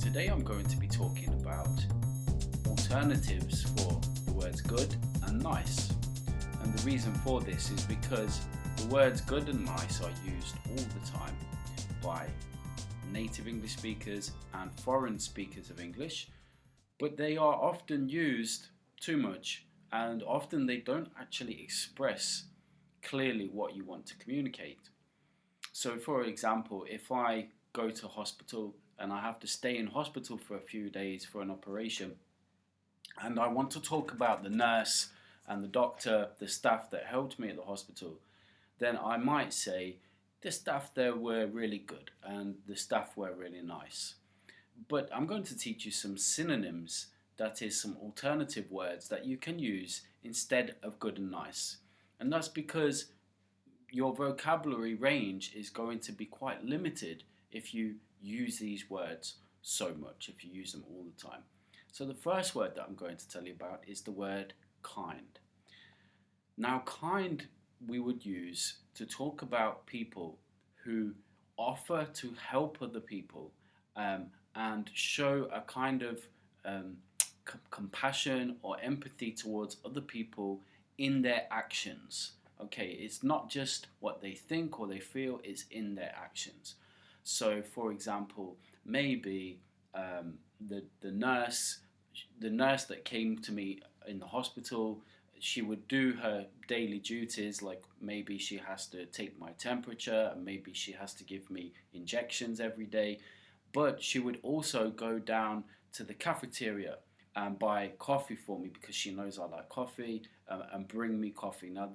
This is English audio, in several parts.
Today I'm going to be talking about alternatives for the words good and nice. And the reason for this is because the words good and nice are used all the time by native English speakers and foreign speakers of English, but they are often used too much and often they don't actually express clearly what you want to communicate. So for example, if I go to hospital and I have to stay in hospital for a few days for an operation, and I want to talk about the nurse and the doctor, the staff that helped me at the hospital, then I might say the staff there were really good and the staff were really nice. But I'm going to teach you some synonyms, that is, some alternative words that you can use instead of good and nice. And that's because your vocabulary range is going to be quite limited if you use these words so much, if you use them all the time. So the first word that I'm going to tell you about is the word kind. Now, kind we would use to talk about people who offer to help other people and show a kind of compassion or empathy towards other people in their actions. Okay, it's not just what they think or they feel, it's in their actions. So, for example, maybe the nurse that came to me in the hospital, she would do her daily duties, like maybe she has to take my temperature and maybe she has to give me injections every day, but she would also go down to the cafeteria and buy coffee for me because she knows I like coffee, and bring me coffee. Now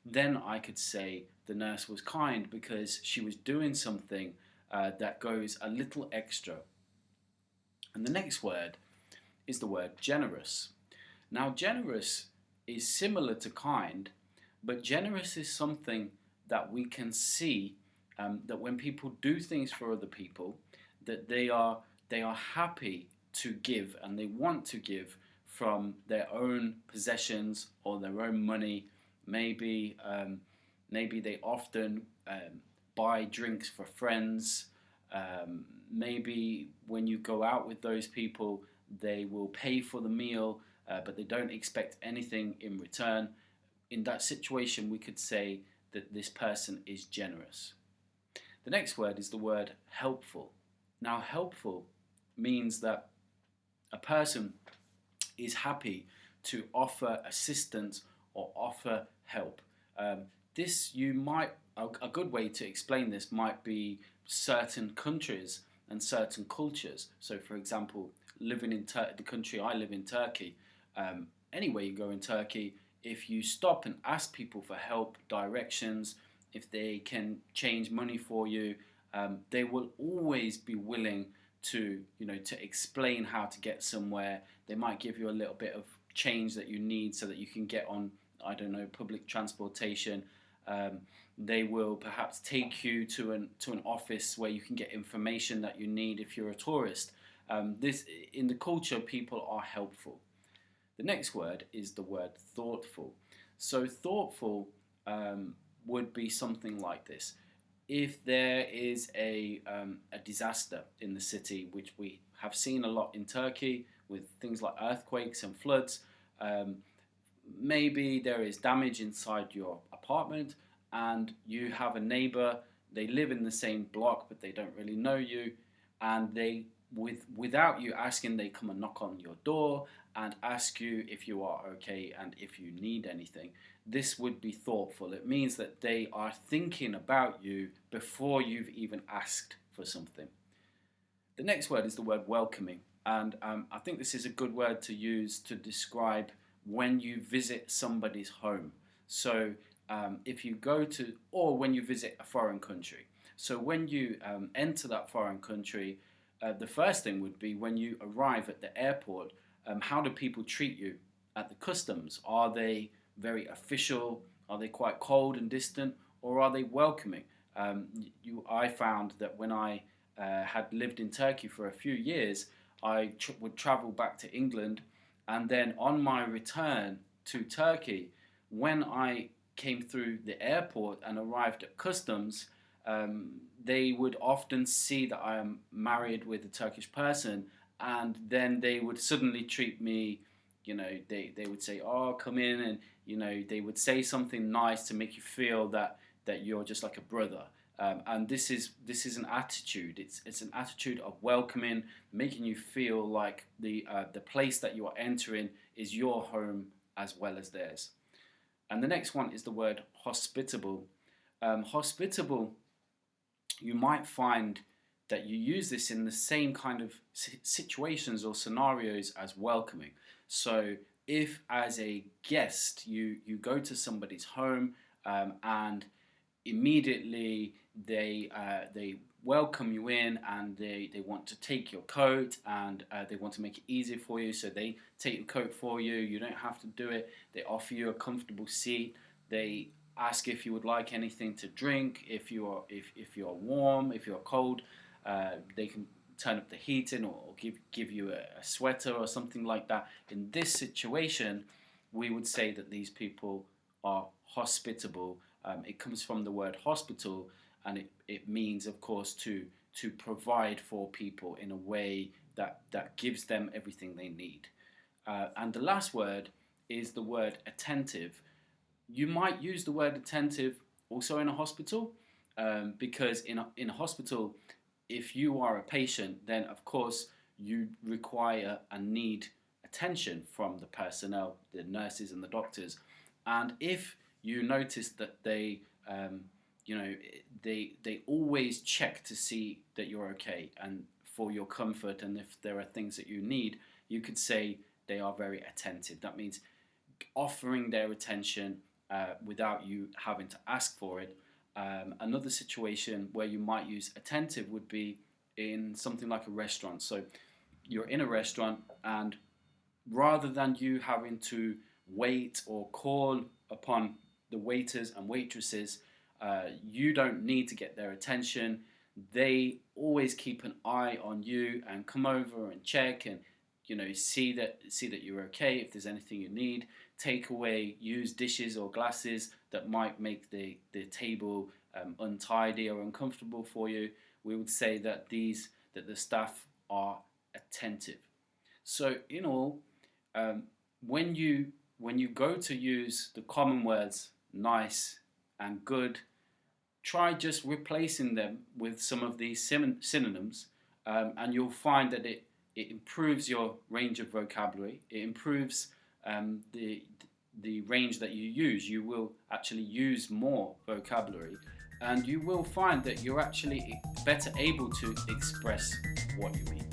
then I could say the nurse was kind because she was doing something that goes a little extra. And the next word is the word generous. Now, generous is similar to kind, but generous is something that we can see, that when people do things for other people, that they are happy to give and they want to give from their own possessions or their own money. Maybe they often buy drinks for friends. Maybe when you go out with those people, they will pay for the meal, but they don't expect anything in return. In that situation, we could say that this person is generous. The next word is the word helpful. Now, helpful means that a person is happy to offer assistance or offer help. A good way to explain this might be certain countries and certain cultures. So, for example, living in the country I live in, Turkey, anywhere you go in Turkey, if you stop and ask people for help, directions, if they can change money for you, they will always be willing to explain how to get somewhere. They might give you a little bit of change that you need so that you can get on, I don't know, public transportation. They will perhaps take you to an office where you can get information that you need if you're a tourist. This in the culture, people are helpful. The next word is the word thoughtful. So thoughtful would be something like this. If there is a disaster in the city, which we have seen a lot in Turkey with things like earthquakes and floods, maybe there is damage inside your apartment and you have a neighbor, they live in the same block but they don't really know you, and without you asking, they come and knock on your door and ask you if you are okay and if you need anything. This would be thoughtful. It means that they are thinking about you before you've even asked for something. The next word is the word welcoming, and I think this is a good word to use to describe when you visit somebody's home. So if you go to, or when you visit a foreign country. So when you enter that foreign country, the first thing would be when you arrive at the airport, how do people treat you at the customs? Are they very official? Are they quite cold and distant? Or are they welcoming? I found that when I had lived in Turkey for a few years, I would travel back to England, and then on my return to Turkey, when I came through the airport and arrived at customs, they would often see that I am married with a Turkish person, and then they would suddenly treat me, they would say, "Oh, come in," and they would say something nice to make you feel that you're just like a brother. And this is an attitude. It's an attitude of welcoming, making you feel like the place that you are entering is your home as well as theirs. And the next one is the word hospitable. Hospitable, you might find that you use this in the same kind of situations or scenarios as welcoming. So if as a guest you go to somebody's home, and immediately they welcome you in, and they want to take your coat, and they want to make it easier for you, so they take your coat for you. You don't have to do it. They offer you a comfortable seat. They ask if you would like anything to drink, if you're warm, if you're cold. They can turn up the heating, or give you a sweater or something like that. In this situation, we would say that these people are hospitable. It comes from the word hospital, and it means, of course, to provide for people in a way that gives them everything they need. And the last word is the word attentive. You might use the word attentive also in a hospital, because in a hospital, if you are a patient, then of course you require and need attention from the personnel, the nurses and the doctors. And if you notice that they always check to see that you're okay and for your comfort, and if there are things that you need, you could say they are very attentive. That means offering their attention without you having to ask for it. Another situation where you might use attentive would be in something like a restaurant. So you're in a restaurant, and rather than you having to wait or call upon the waiters and waitresses, you don't need to get their attention. They always keep an eye on you and come over and check, and see that you're okay. If there's anything you need, take away used dishes or glasses that might make the table untidy or uncomfortable for you. We would say that the staff are attentive. So in all, when you go to use the common words nice and good, try just replacing them with some of these synonyms, and you'll find that it improves your range of vocabulary. It improves the range that you use. You will actually use more vocabulary, and you will find that you're actually better able to express what you mean.